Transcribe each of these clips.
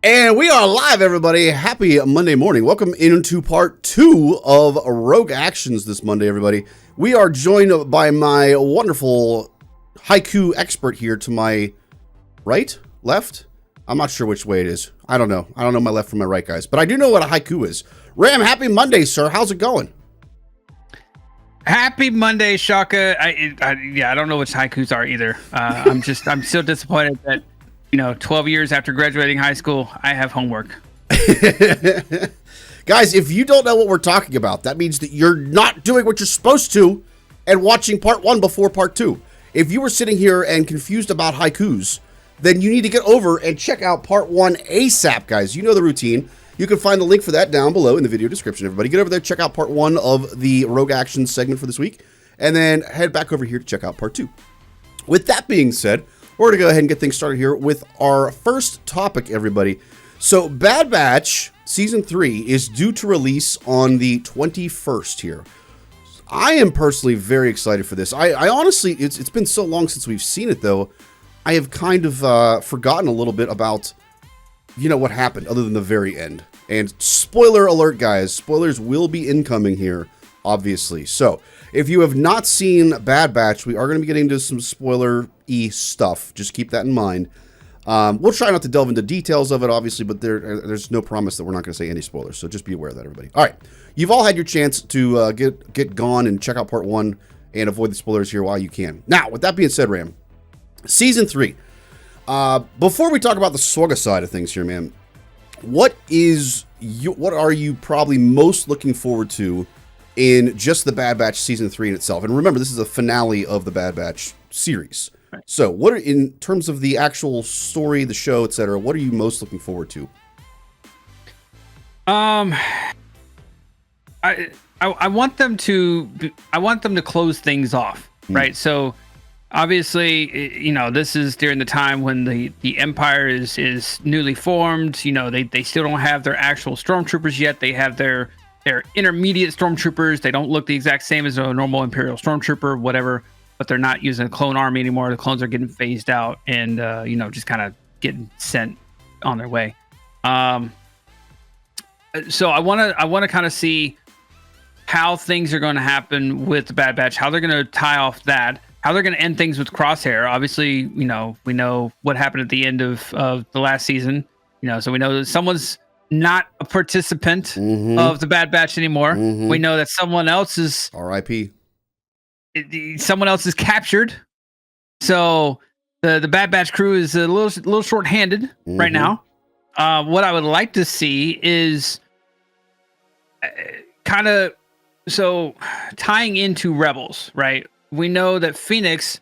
And we are live, everybody. Happy Monday morning. Welcome into part 2 of Rogue Actions this Monday, everybody. We are joined by my wonderful haiku expert here to my right, left. I'm not sure which way it is. I don't know. I don't know my left from my right, guys. But I do know what a haiku is. Ram, happy Monday, sir. How's it going? Happy Monday, Shaka. I don't know which haikus are either. I'm so disappointed that 12 years after graduating high school, I have homework. Guys, if you don't know what we're talking about, that means that you're not doing what you're supposed to and watching part 1 before part 2. If you were sitting here and confused about haikus, then you need to get over and check out part 1 ASAP, guys. You know the routine. You can find the link for that down below in the video description. Everybody get over there, check out part 1 of the Rogue Actions segment for this week, and then head back over here to check out part 2. With that being said, we're going to go ahead and get things started here with our first topic, everybody. So Bad Batch Season 3 is due to release on the 21st here. I am personally very excited for this. I honestly, it's been so long since we've seen it, though. I have kind of forgotten a little bit about, what happened other than the very end. And spoiler alert, guys. Spoilers will be incoming here, obviously. So if you have not seen Bad Batch, we are going to be getting into some spoiler-y stuff. Just keep that in mind. We'll try not to delve into details of it, obviously, but there's no promise that we're not going to say any spoilers. So just be aware of that, everybody. All right. You've all had your chance to get gone and check out part 1 and avoid the spoilers here while you can. Now, with that being said, Ram, Season 3. Before we talk about the Swaga side of things here, man, what are you probably most looking forward to in just the Bad Batch Season 3 in itself? And remember, this is a finale of the Bad Batch series. Right. So what are, in terms of the actual story, the show, etc., what are you most looking forward to? I want them to close things off, right? So obviously, this is during the time when the Empire is newly formed. They still don't have their actual stormtroopers yet. They have their intermediate stormtroopers. They don't look the exact same as a normal Imperial stormtrooper, whatever, but they're not using a clone army anymore. The clones are getting phased out and, just kind of getting sent on their way. So I want to kind of see how things are going to happen with the Bad Batch, how they're going to tie off that, how they're going to end things with CROSSHAIR. Obviously, we know what happened at the end of the last season, so we know that someone's not a participant of the Bad Batch anymore. We know that someone else is R.I.P. Someone else is captured. So the Bad Batch crew is a little short-handed right now. What I would like to see is kind of tying into Rebels, right? We know that Phoenix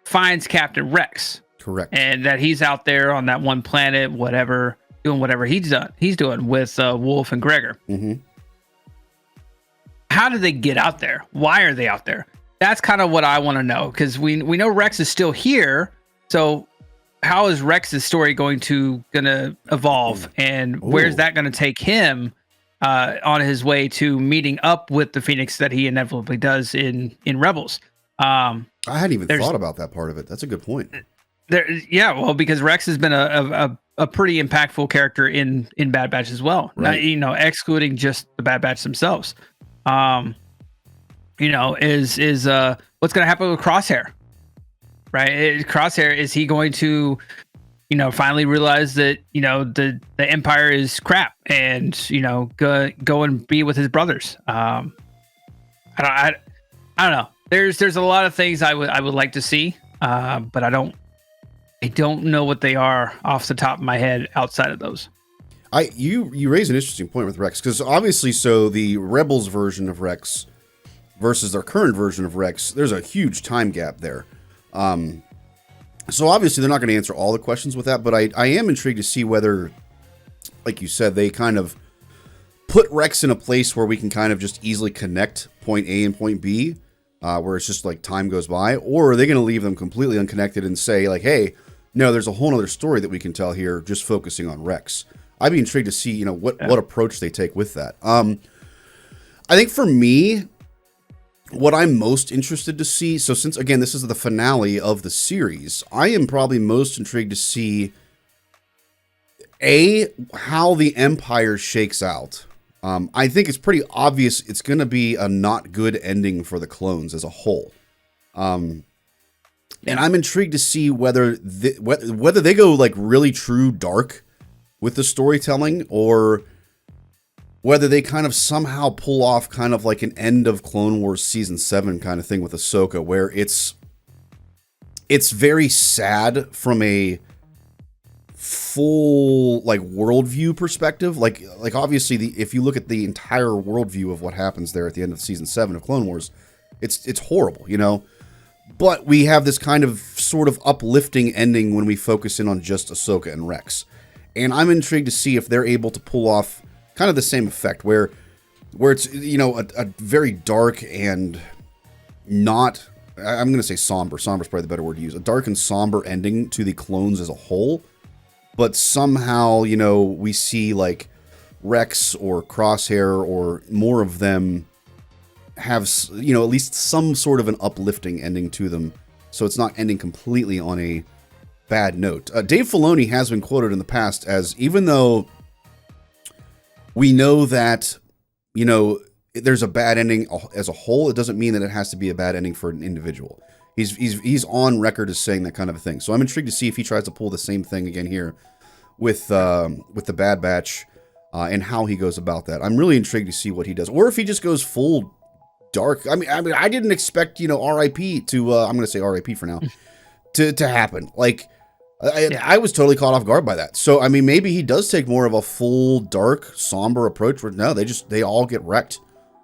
finds Captain Rex. Correct. And that he's out there on that one planet, doing whatever he's doing with Wolf and Gregor. How did they get out there? Why are they out there? That's kind of what I want to know, because we know Rex is still here. So how is Rex's story going to evolve, and where's that going to take him on his way to meeting up with the Phoenix that he inevitably does in Rebels? I hadn't even thought about that part of it. That's a good point. Because Rex has been a pretty impactful character in Bad Batch as well. Right. Not, excluding just the Bad Batch themselves. Is what's going to happen with CROSSHAIR? Right? CROSSHAIR, is he going to, finally realize that, the Empire is crap and, go and be with his brothers? I don't know. There's a lot of things I would like to see, but I don't know what they are off the top of my head outside of those. You raise an interesting point with Rex, because obviously, so the Rebels version of Rex versus their current version of Rex, there's a huge time gap there. So obviously they're not going to answer all the questions with that, but I am intrigued to see whether, like you said, they kind of put Rex in a place where we can kind of just easily connect point A and point B, where it's just like time goes by, or are they going to leave them completely unconnected and say like, hey, no, there's a whole other story that we can tell here just focusing on Rex. I'd be intrigued to see, what approach they take with that. I think for me, what I'm most interested to see, so since, again, this is the finale of the series, I am probably most intrigued to see How the Empire shakes out. I think it's pretty obvious it's going to be a not good ending for the clones as a whole. And I'm intrigued to see whether they go like really true dark with the storytelling, or whether they kind of somehow pull off kind of like an end of Clone Wars Season 7 kind of thing with Ahsoka, where it's very sad from a full like worldview perspective. Like obviously if you look at the entire worldview of what happens there at the end of Season 7 of Clone Wars, it's horrible, you know? But we have this kind of sort of uplifting ending when we focus in on just Ahsoka and Rex. And I'm intrigued to see if they're able to pull off kind of the same effect where it's, you know, a very dark and not, I'm going to say somber. Somber is probably the better word to use. A dark and somber ending to the clones as a whole. But somehow, you know, we see like Rex or Crosshair or more of them have, you know, at least some sort of an uplifting ending to them. So it's not ending completely on a bad note. Dave Filoni has been quoted in the past as, even though we know that, you know, there's a bad ending as a whole, it doesn't mean that it has to be a bad ending for an individual. He's on record as saying that kind of a thing. So I'm intrigued to see if he tries to pull the same thing again here with the Bad Batch and how he goes about that. I'm really intrigued to see what he does, or if he just goes full dark. I mean, I didn't expect, you know, R.I.P. to I'm going to say R.I.P. for now to happen. Like, I was totally caught off guard by that. So, I mean, maybe he does take more of a full, dark, somber approach where, no, they all get wrecked.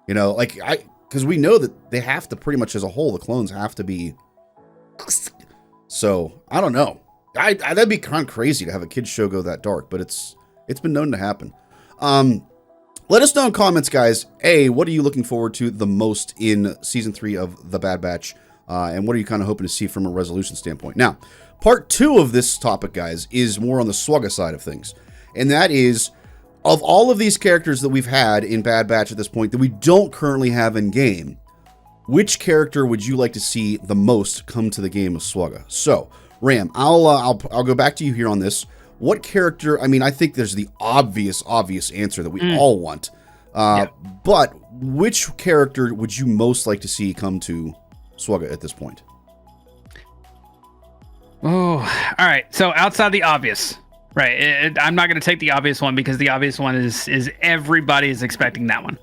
You know, like, because we know that they have to pretty much as a whole, the clones have to be. So, I don't know. That'd be kind of crazy to have a kid's show go that dark, but it's been known to happen. Let us know in comments, guys. What are you looking forward to the most in Season 3 of The Bad Batch? And what are you kind of hoping to see from a resolution standpoint? Now, part 2 of this topic, guys, is more on the SWGA side of things. And that is, of all of these characters that we've had in Bad Batch at this point that we don't currently have in game, which character would you like to see the most come to the game of SWGA? So, Ram, I'll go back to you here on this. What character? I mean, I think there's the obvious answer that we all want. But which character would you most like to see come to SWGA at this point? Oh, all right. So outside the obvious, right? I'm not going to take the obvious one because the obvious one is everybody is expecting that one.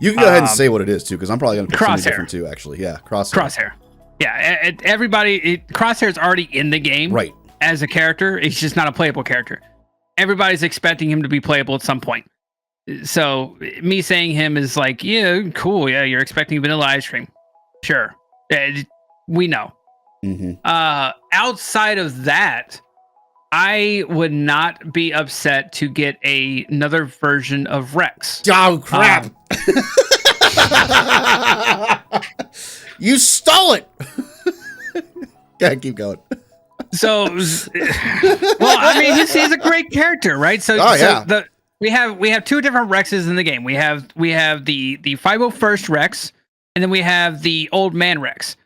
You can go ahead and say what it is too, because I'm probably going to pick something different too. Actually, yeah, Crosshair. Yeah, Crosshair's already in the game, right? As a character, he's just not a playable character. Everybody's expecting him to be playable at some point. So me saying him is like, yeah, cool. Yeah, you're expecting vanilla ice cream. Sure, we know. Mm-hmm. Outside of that, I would not be upset to get another version of Rex. Oh, crap. You stole it. Yeah, keep going. So, well, I mean, he's a great character, right? So, we have two different Rexes in the game. We have the 501st Rex, and then we have the old man Rex.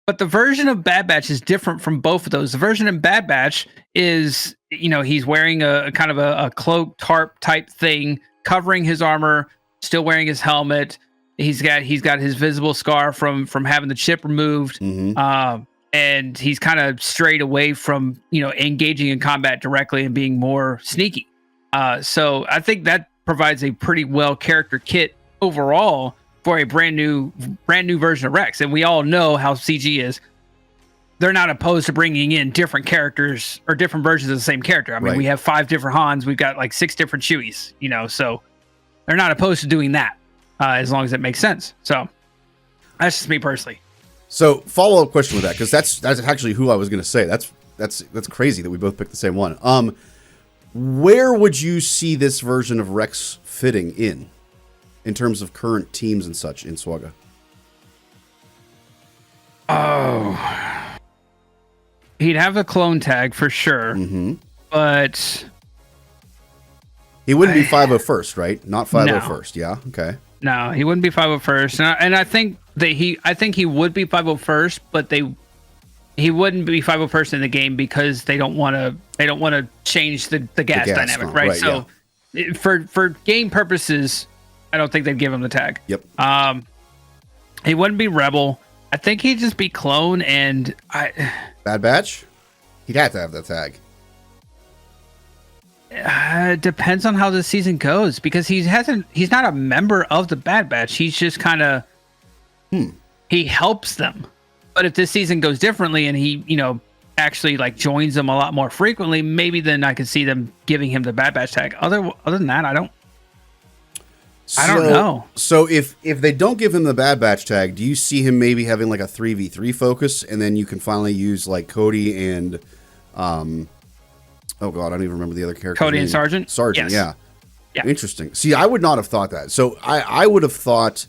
But the version of Bad Batch is different from both of those. The version in Bad Batch is, you know, he's wearing a kind of a cloak tarp type thing, covering his armor, still wearing his helmet. He's got his visible scar from having the chip removed. Mm-hmm. And he's kind of strayed away from, you know, engaging in combat directly and being more sneaky. So I think that provides a pretty well character kit overall for a brand new version of Rex. And we all know how CG is. They're not opposed to bringing in different characters or different versions of the same character. I mean, we have 5 different Hans. We've got like 6 different Chewies, you know, so they're not opposed to doing that as long as it makes sense. So that's just me personally. So follow-up question with that, because that's actually who I was going to say. That's crazy that we both picked the same one. Where would you see this version of Rex fitting in terms of current teams and such in SWGA? Oh, he'd have a clone tag for sure, but he wouldn't be 501st, right? Not 501st. No. Yeah. Okay. No, he wouldn't be 501st, and I think that he would be 501st, but he wouldn't be 5 person in the game because they don't want to change the gas dynamic, right? So for game purposes, I don't think they'd give him the tag. Yep. He wouldn't be rebel. I think he'd just be clone, and Bad Batch. He'd have to have that tag. Depends on how the season goes, because he's not a member of the Bad Batch. He's just kind of he helps them. But if this season goes differently and he, actually like joins them a lot more frequently, maybe then I could see them giving him the Bad Batch tag. Other than that, I don't know. So if they don't give him the Bad Batch tag, do you see him maybe having like a 3v3 focus, and then you can finally use like Cody and oh god, I don't even remember the other character. Cody and Sergeant? Sergeant, Yes. Yeah. Interesting. See, I would not have thought that. So I would have thought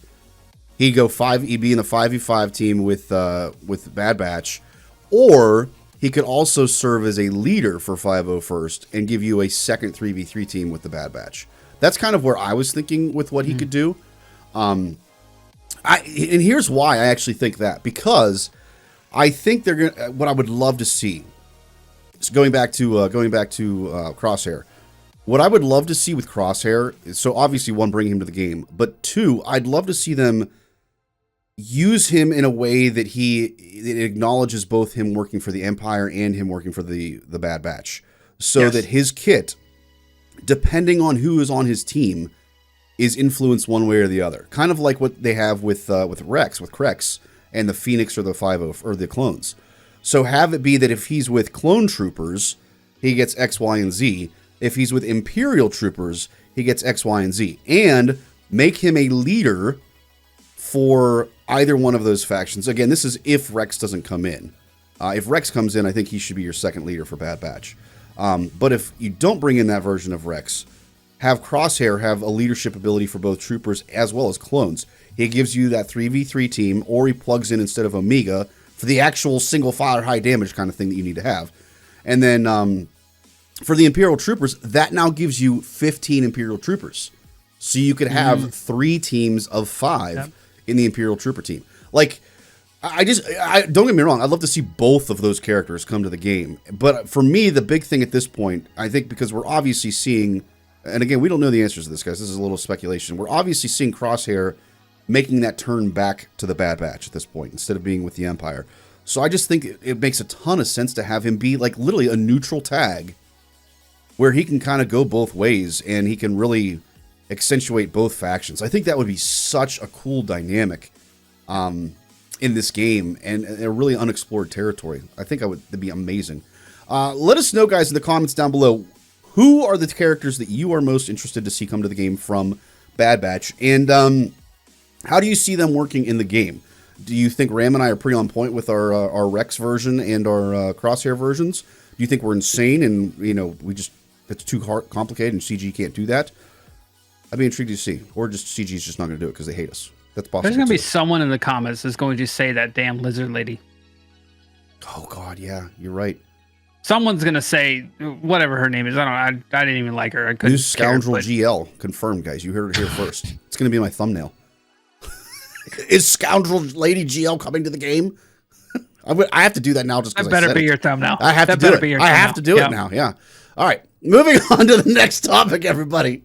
he'd be in a 5v5 team with Bad Batch, or he could also serve as a leader for 501st and give you a second 3v3 team with the Bad Batch. That's kind of where I was thinking with what he could do. And here's why I actually think that, because I think they're gonna. What I would love to see, so going back to Crosshair, what I would love to see with Crosshair is, so obviously one, bring him to the game, but two, I'd love to see them use him in a way that it acknowledges both him working for the Empire and him working for the Bad Batch, so that his kit, depending on who is on his team, is influenced one way or the other. Kind of like what they have with Krex, and the Phoenix or the 50 or the clones. So have it be that if he's with clone troopers, he gets X, Y, and Z. If he's with Imperial troopers, he gets X, Y, and Z. And make him a leader for either one of those factions. Again, this is if Rex doesn't come in. If Rex comes in, I think he should be your second leader for Bad Batch. But if you don't bring in that version of Rex, have Crosshair have a leadership ability for both troopers as well as clones. He gives you that 3v3 team, or he plugs in instead of Omega for the actual single fire high damage kind of thing that you need to have. And then for the Imperial troopers, that now gives you 15 Imperial troopers. So you could have 3 teams of 5 in the Imperial trooper team. Like, I don't get me wrong, I'd love to see both of those characters come to the game. But for me, the big thing at this point, I think, because we're obviously seeing, and again, we don't know the answers to this, guys. This is a little speculation. We're obviously seeing Crosshair making that turn back to the Bad Batch at this point, instead of being with the Empire. So I just think it makes a ton of sense to have him be like literally a neutral tag, where he can kind of go both ways and he can really accentuate both factions. I think that would be such a cool dynamic in this game, and a really unexplored territory. I think that'd be amazing. Let us know, guys, in the comments down below, who are the characters that you are most interested to see come to the game from Bad Batch, and how do you see them working in the game? Do you think Ram and I are pretty on point with our Rex version and our Crosshair versions? Do you think we're insane and it's too complicated and CG can't do that? I'd be intrigued to see. Or just CG's just not going to do it because they hate us. That's possible. There's going to be someone in the comments that's going to say that damn lizard lady. Oh God, yeah, you're right. Someone's going to say whatever her name is. I didn't even like her. I couldn't New Scoundrel care, GL confirmed, guys. You heard it here first. It's going to be my thumbnail. Is Scoundrel Lady GL coming to the game? I have to do that now just because that better be your thumbnail. I have to do it. I have to do it now. Yeah. All right. Moving on to the next topic, everybody.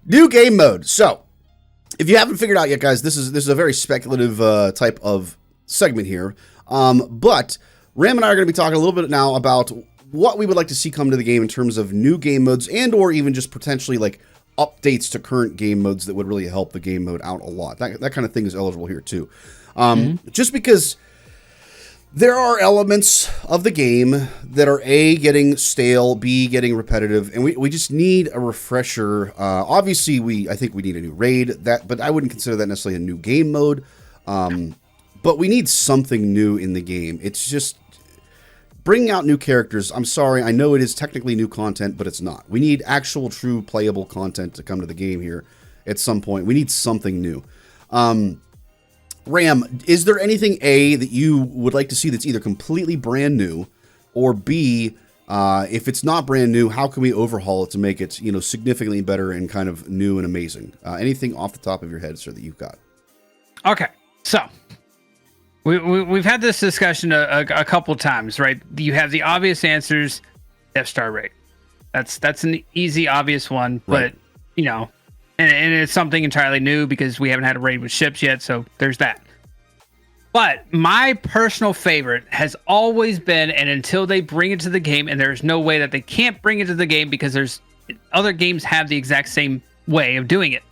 New game mode. So, if you haven't figured out yet, guys, this is a very speculative type of segment here. But Ram and I are going to be talking a little bit now about what we would like to see come to the game in terms of new game modes, and or even just potentially like updates to current game modes that would really help the game mode out a lot. That kind of thing is eligible here too. Just because there are elements of the game that are A, getting stale, B, getting repetitive, and we just need a refresher. Obviously, I think we need a new raid, but I wouldn't consider that necessarily a new game mode. But we need something new in the game. It's just bringing out new characters. I'm sorry, I know it is technically new content, but it's not. We need actual, true, playable content to come to the game here at some point. We need something new. Ram, is there anything, A, that you would like to see that's either completely brand new, or B, if it's not brand new, how can we overhaul it to make it, significantly better and kind of new and amazing? Anything off the top of your head, sir, that you've got? Okay, so We've had this discussion a couple times, right? You have the obvious answers, Death Star raid. That's an easy, obvious one, Right. but you know, and it's something entirely new because we haven't had a raid with ships yet, so there's that. But my personal favorite has always been, and until they bring it to the game, and there's no way that they can't bring it to the game because there's other games have the exact same way of doing it.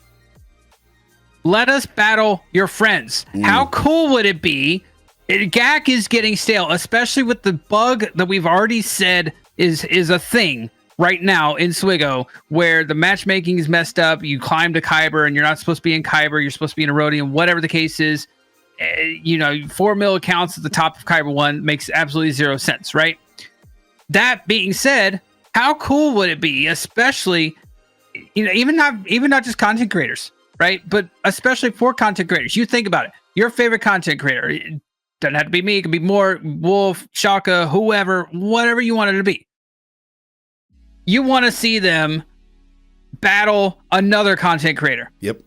Let us battle your friends. How cool would it be? GAC is getting stale, especially with the bug that we've already said is a thing right now in Swigo, where the matchmaking is messed up. You climb to Kyber, and you're not supposed to be in Kyber. You're supposed to be in Erodium, whatever the case is. 4 mil accounts at the top of Kyber 1 makes absolutely zero sense, right? That being said, how cool would it be, especially, even not just content creators, right? But especially for content creators. You think about it. Your favorite content creator. It doesn't have to be me. It could be more Wolf, Shaka, whoever, whatever you want it to be. You want to see them battle another content creator. Yep.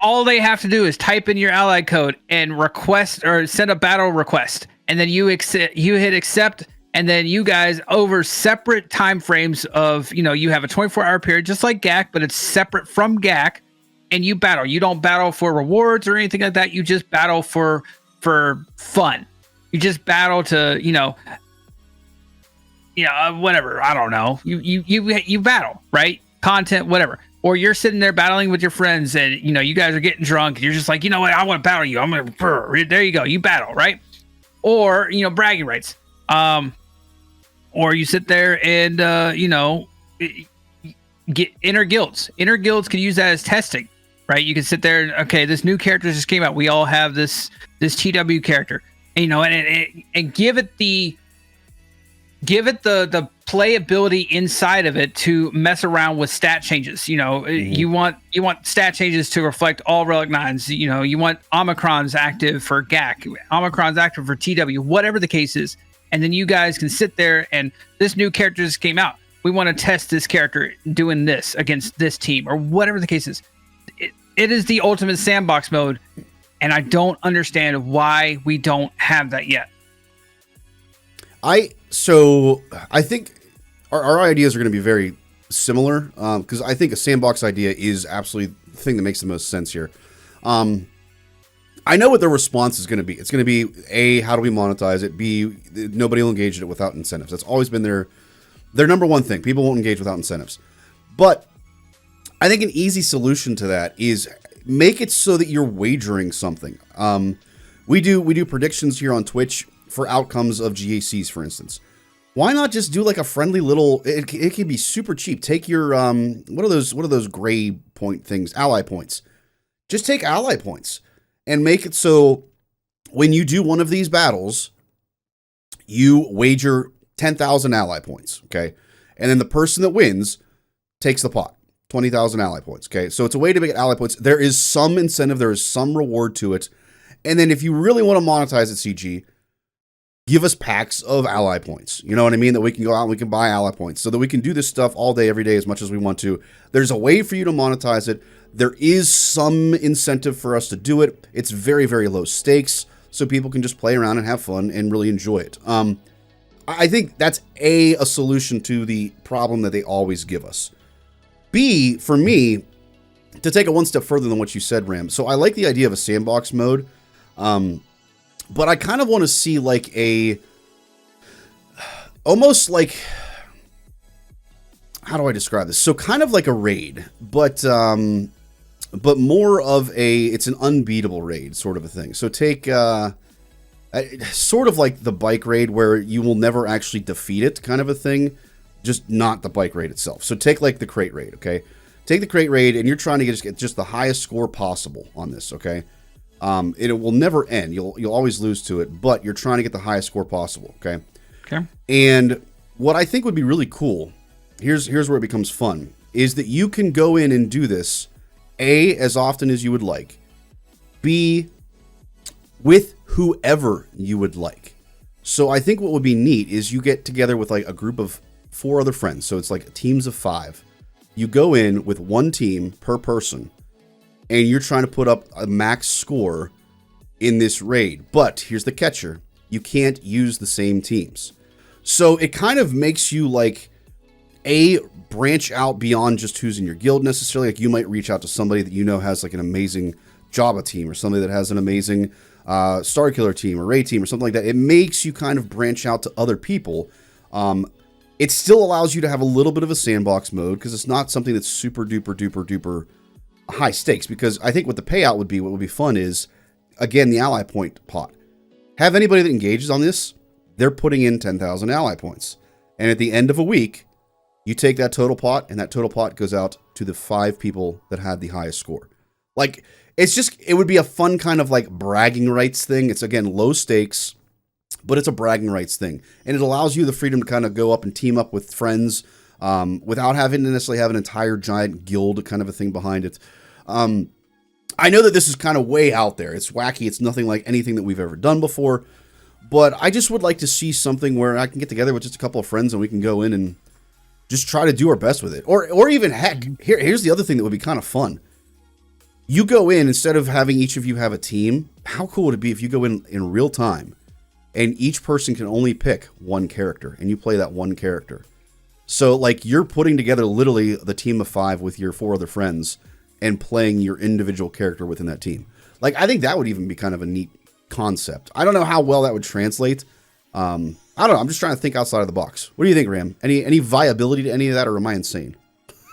All they have to do is type in your ally code and request or send a battle request, and then you hit accept, and then you guys over separate time frames of you have a 24-hour period just like GAC, but it's separate from GAC, and you battle. You don't battle for rewards or anything like that. You just battle for fun. You just battle to whatever. I don't know. You battle, right? Content, whatever. Or you're sitting there battling with your friends, and you guys are getting drunk, and you're just like, what, I want to battle you. I'm gonna there you go, you battle, right? Or bragging rights. Or you sit there and get inner guilds. Inner guilds can use that as testing, right? You can sit there and, okay, this new character just came out. We all have this TW character, and and give it the playability inside of it to mess around with stat changes. You want stat changes to reflect all Relic 9s. You want Omicron's active for GAC, Omicron's active for TW, whatever the case is. And then you guys can sit there and this new character just came out. We want to test this character doing this against this team or whatever the case is. It is the ultimate sandbox mode. And I don't understand why we don't have that yet. So I think our ideas are going to be very similar because I think a sandbox idea is absolutely the thing that makes the most sense here. I know what their response is going to be. It's going to be A, how do we monetize it? B, nobody will engage in it without incentives. That's always been their number one thing. People won't engage without incentives. But I think an easy solution to that is make it so that you're wagering something. We do predictions here on Twitch for outcomes of GACs, for instance. Why not just do like a friendly little? It can be super cheap. Take your what are those gray point things? Ally points. Just take ally points and make it so when you do one of these battles, you wager 10,000 ally points. Okay, and then the person that wins takes the pot. 20,000 ally points. Okay, so it's a way to make ally points. There is some incentive. There is some reward to it. And then if you really want to monetize it, CG, give us packs of ally points. You know what I mean? That we can go out and we can buy ally points so that we can do this stuff all day, every day, as much as we want to. There's a way for you to monetize it. There is some incentive for us to do it. It's very, very low stakes, so people can just play around and have fun and really enjoy it. I think that's a solution to the problem that they always give us. B, for me, to take it one step further than what you said, Ram. So I like the idea of a sandbox mode. But I kind of want to see like almost like, how do I describe this? So kind of like a raid, but more of it's an unbeatable raid sort of a thing. So take, sort of like the bike raid where you will never actually defeat it kind of a thing, just not the bike raid itself. So take like the crate raid. Okay. Take the crate raid and you're trying to get just the highest score possible on this. Okay. It will never end. You'll always lose to it, but you're trying to get the highest score possible. Okay. Okay. And what I think would be really cool, here's where it becomes fun, is that you can go in and do this, A, as often as you would like, B, with whoever you would like. So I think what would be neat is you get together with like a group of 4 other friends. So it's like teams of 5. You go in with one team per person, and you're trying to put up a max score in this raid. But here's the catcher. You can't use the same teams. So it kind of makes you like branch out beyond just who's in your guild necessarily. Like you might reach out to somebody that you know has like an amazing Java team or somebody that has an amazing Star Killer team or Ray team or something like that. It makes you kind of branch out to other people. It still allows you to have a little bit of a sandbox mode because it's not something that's super duper high stakes. Because I think what the payout would be, what would be fun is, again, the ally point pot. Have anybody that engages on this, they're putting in 10,000 ally points. And at the end of a week, you take that total pot, and that total pot goes out to the 5 people that had the highest score. Like, it would be a fun kind of like bragging rights thing. It's, again, low stakes, but it's a bragging rights thing. And it allows you the freedom to kind of go up and team up with friends without having to necessarily have an entire giant guild kind of a thing behind it. I know that this is kind of way out there. It's wacky. It's nothing like anything that we've ever done before. But I just would like to see something where I can get together with just a couple of friends and we can go in and just try to do our best with it. Or even, heck, here's the other thing that would be kind of fun. You go in, instead of having each of you have a team, how cool would it be if you go in real time and each person can only pick one character and you play that one character? So, like, you're putting together literally the team of 5 with your 4 other friends and playing your individual character within that team. Like, I think that would even be kind of a neat concept. I don't know how well that would translate. I don't know. I'm just trying to think outside of the box. What do you think, Ram? Any viability to any of that, or am I insane?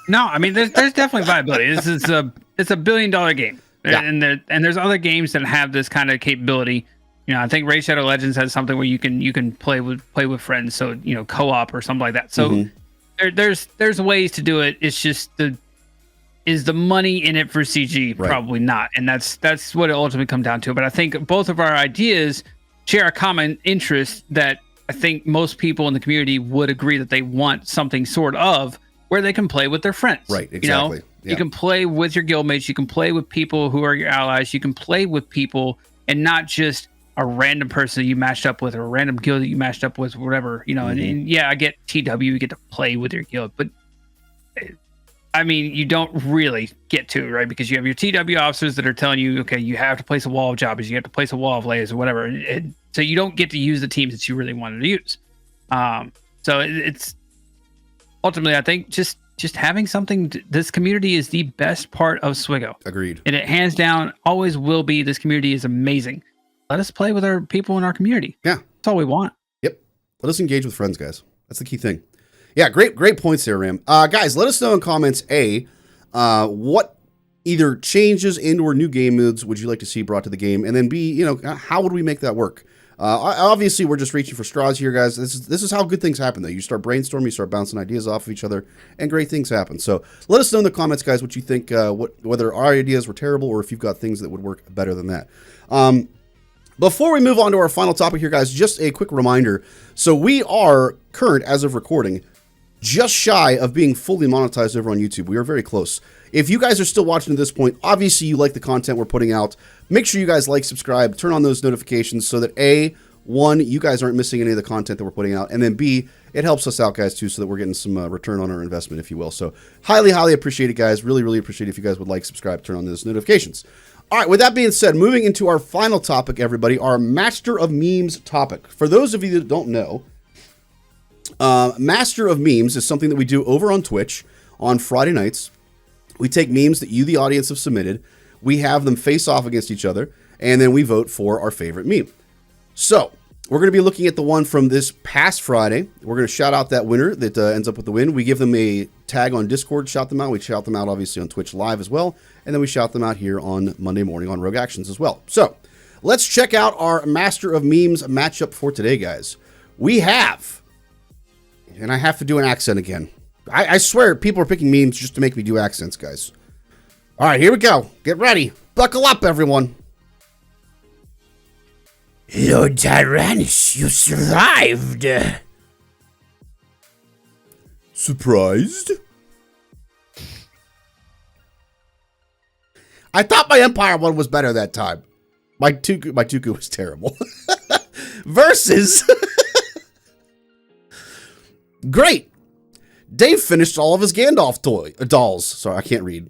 No, I mean, there's definitely viability. It's a $1 billion game, Yeah. and there's other games that have this kind of capability. You know, I think Raid Shadow Legends has something where you can play with friends, so co-op or something like that. So there's ways to do it. It's just is the money in it for CG? Right. Probably not, and that's what it ultimately comes down to. But I think both of our ideas share a common interest that I think most people in the community would agree that they want something sort of where they can play with their friends. Right, exactly. You can play with your guildmates. You can play with people who are your allies. You can play with people and not just a random person that you matched up with or a random guild that you matched up with, whatever. And yeah, I get TW, you get to play with your guild, but I mean, you don't really get to, right? Because you have your TW officers that are telling you, okay, you have to place a wall of jobbers, you have to place a wall of layers or whatever. So you don't get to use the teams that you really wanted to use. So it's ultimately, I think, just having something. This community is the best part of Swigo. Agreed. And it hands down always will be. This community is amazing. Let us play with our people in our community. Yeah. That's all we want. Yep. Let us engage with friends, guys. That's the key thing. Yeah, great points there, Ram. Guys, let us know in comments, what either changes and or new game modes would you like to see brought to the game? And then B, how would we make that work? Obviously, we're just reaching for straws here, guys. This is how good things happen, though. You start brainstorming, you start bouncing ideas off of each other, and great things happen. So let us know in the comments, guys, what you think, whether our ideas were terrible or if you've got things that would work better than that. Before we move on to our final topic here, guys, just a quick reminder. So we are current, as of recording, just shy of being fully monetized over on YouTube. We are very close. If you guys are still watching at this point, obviously you like the content we're putting out. Make sure you guys like, subscribe, turn on those notifications so that one, you guys aren't missing any of the content that we're putting out, and then B, it helps us out, guys, too, so that we're getting some return on our investment, if you will. So highly appreciate it, guys. Really appreciate it if you guys would like, subscribe, turn on those notifications. All right, with that being said, moving into our final topic, everybody, our Master of Memes topic. For those of you that don't know, Master of Memes is something that we do over on Twitch on Friday nights. We take memes that you, the audience, have submitted. We have them face off against each other, and then we vote for our favorite meme. So we're going to be looking at the one from this past Friday. We're going to shout out that winner that ends up with the win. We give them a tag on Discord, shout them out. We shout them out, obviously, on Twitch Live as well. And then we shout them out here on Monday morning on Rogue Actions as well. So let's check out our Master of Memes matchup for today, guys. We have, and I have to do an accent again. I swear people are picking memes just to make me do accents, guys. All right, here we go. Get ready. Buckle up, everyone. Lord Tyrannus, you survived. Surprised? I thought my Empire one was better that time. My Tuku was terrible. Versus... Great. Dave finished all of his Gandalf dolls. Sorry, I can't read.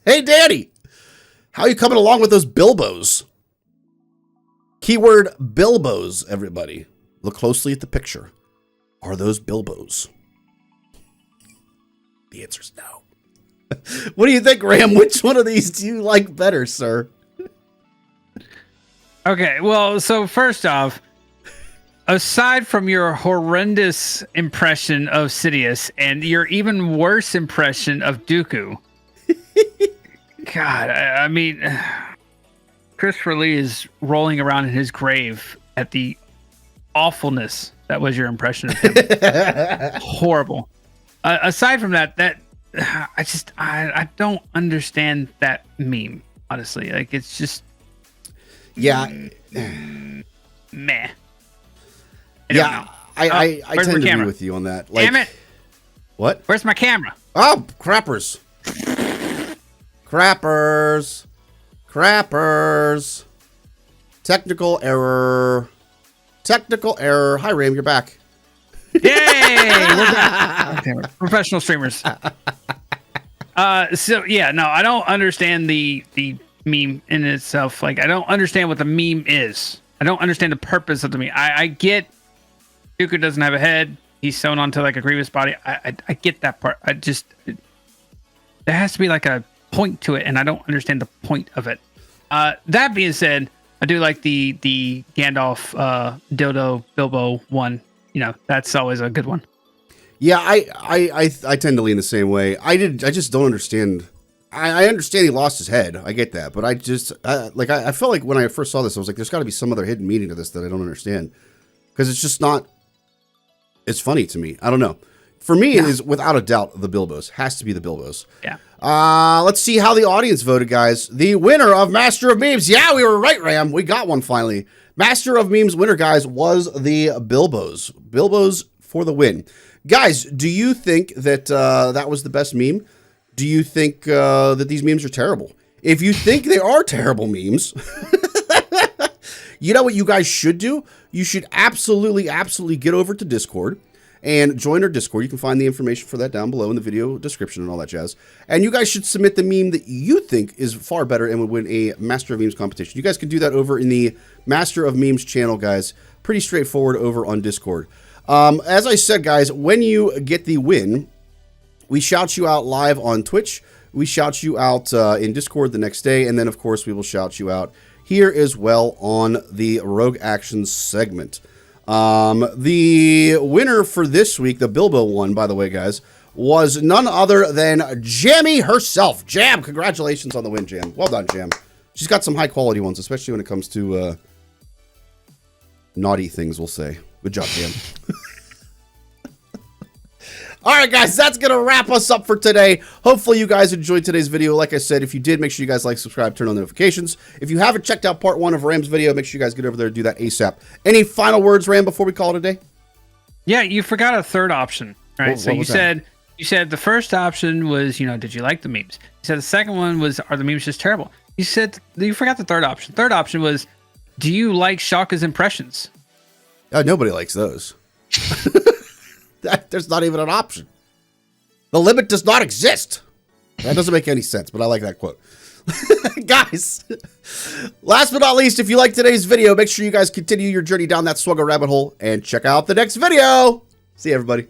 Hey, Danny. How are you coming along with those Bilbos? Keyword Bilbos, everybody. Look closely at the picture. Are those Bilbos? The answer is no. What do you think, Ram? Which one of these do you like better, sir? Okay, well, so first off, aside from your horrendous impression of Sidious and your even worse impression of Dooku, God, I mean, Christopher Lee is rolling around in his grave at the awfulness that was your impression of him. Horrible. Aside from that, I don't understand that meme, honestly. Like, it's just... Yeah. Meh. I tend to agree with you on that. Like, damn it. What? Where's my camera? Oh, crappers. Crappers. Technical error. Hi, Ram, you're back. Yay! We're back. Professional streamers. So yeah, no, I don't understand the meme in itself. Like, I don't understand what the meme is. I don't understand the purpose of the meme. I get Dooku doesn't have a head. He's sewn onto like a Grievous body. I get that part. There has to be like a point to it, and I don't understand the point of it. That being said, I do like the Gandalf dildo Bilbo one. You know, that's always a good one. Yeah, I tend to lean the same way. I just don't understand. I understand he lost his head. I get that, but I felt like when I first saw this, I was like, there's got to be some other hidden meaning to this that I don't understand, because it's just not. It's funny to me. I don't know. For me, it is without a doubt the Bilbos. Has to be the Bilbos. Yeah. Let's see how the audience voted, guys. The winner of Master of Memes. Yeah, we were right, Ram. We got one finally. Master of Memes winner, guys, was the Bilbos. Bilbos for the win. Guys, do you think that that was the best meme? Do you think that these memes are terrible? If you think they are terrible memes, you know what you guys should do? You should absolutely get over to Discord and join our Discord. You can find the information for that down below in the video description and all that jazz. And you guys should submit the meme that you think is far better and would win a Master of Memes competition. You guys can do that over in the Master of Memes channel, guys. Pretty straightforward over on Discord. As I said, guys, when you get the win, we shout you out live on Twitch. We shout you out in Discord the next day. And then, of course, we will shout you out here as well on the Rogue Actions segment. The winner for this week, the Bilbo one, by the way, guys, was none other than Jammy herself. Jam, congratulations on the win, Jam. Well done, Jam. She's got some high-quality ones, especially when it comes to naughty things, we'll say. Good job, Jam. All right, guys, that's going to wrap us up for today. Hopefully you guys enjoyed today's video. Like I said, if you did, make sure you guys like, subscribe, turn on notifications. If you haven't checked out part 1 of Ram's video, make sure you guys get over there and do that ASAP. Any final words, Ram, before we call it a day? Yeah, you forgot a third option, right? So you said the first option was, you know, did you like the memes? You said the second one was, are the memes just terrible? You forgot the third option. Third option was, do you like Shaka's impressions? Nobody likes those. There's not even an option. The limit does not exist. That doesn't make any sense, but I like that quote. Guys, last but not least, if you like today's video, make sure you guys continue your journey down that Swugger rabbit hole and check out the next video. See you, everybody.